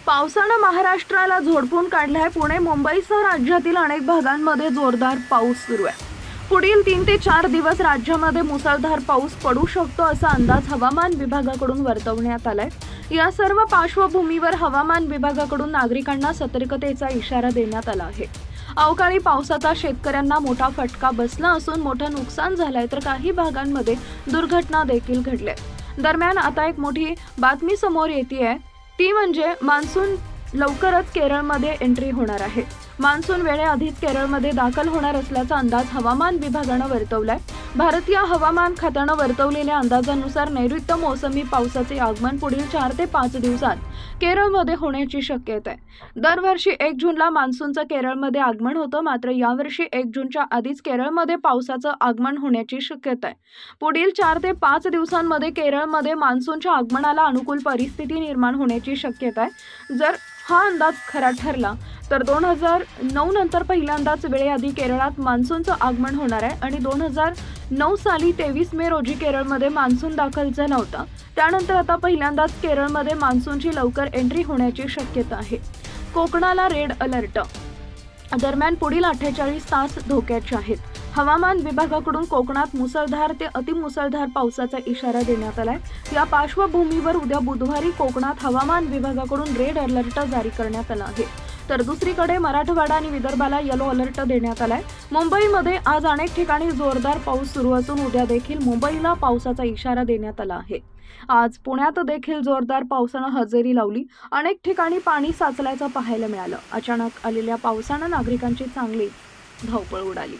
पावसानं महाराष्ट्राला झोडपून काढलाय। पुणे मुंबईसह राज्यातील अनेक भागांमध्ये जोरदार पाऊस सुरू आहे। पुढील 3 ते 4 दिवस राज्यामध्ये मुसळधार पाऊस पडू शकतो असा अंदाज हवामान विभागाकडून वर्तवण्यात आलाय। या सर्व पार्श्वभूमीवर हवामान विभागाकडून नागरिकांना सतर्कतेचा इशारा देण्यात आला आहे। अवकाळी पावसाचा शेतकऱ्यांना मोठा फटका बसला असून मोठं नुकसान झालंय, तर काही भागांमध्ये दुर्घटना देखील घडल्या। दरम्यान आता एक मोठी बातमी समोर येतेय, ती म्हणजे मान्सून लवकरच केरळमध्ये एंट्री होणार आहे। मान्सून वेळेआधीच केरळमध्ये दाखल होणार असल्याचा अंदाज हवामान विभागानं वर्तवलाय। भारतीय हवामान खात्यानं वर्तवलेल्या अंदाजानुसार नैऋत्य मोसमी पावसाचे आगमन पुढील 4 ते 5 दिवसात केरळमध्ये होण्याची शक्यता आहे। दरवर्षी 1 जूनला मान्सूनचं केरळमध्ये आगमन होतं, मात्र यावर्षी 1 जूनच्या आधीच केरळमध्ये पावसाचं आगमन होण्याची शक्यता आहे। पुढील 4 ते 5 दिवसांमध्ये केरळमध्ये मान्सूनच्या आगमनाला अनुकूल परिस्थिती निर्माण होण्याची शक्यता आहे। जर हा अंदाज खरा ठरला तर 2009 नंतर पहिल्यांदाच वेळेआधी केरळात मान्सूनचं आगमन होणार आहे आणि 2009 साली 23 मे रोजी केरळमध्ये मान्सून दाखल झाला होता। त्यानंतर आता पहिल्यांदाच केरळमध्ये मान्सूनची लवकर एंट्री होण्याची शक्यता आहे। कोकणाला रेड अलर्ट। दरम्यान पुढील 48 तास धोक्याचे आहेत। हवामान विभागाकडून कोकणात मुसळधार ते अतिमुसळधार पावसाचा इशारा देण्यात आलाय। या पार्श्वभूमीवर उद्या बुधवारी कोकणात हवामान विभागाकडून रेड अलर्ट जारी करण्यात आला आहे, तर दुसरीकडे मराठवाडा आणि विदर्भाला येलो अलर्ट देण्यात आलाय। मुंबईमध्ये आज अनेक ठिकाणी जोरदार पाऊस सुरू असून उद्या देखील मुंबईला पावसाचा इशारा देण्यात आला आहे। आज पुण्यात देखील जोरदार पावसानं हजेरी लावली। अनेक ठिकाणी पाणी साचल्याचं पाहायला मिळालं। अचानक आलेल्या पावसानं नागरिकांची चांगली धावपळ उडाली।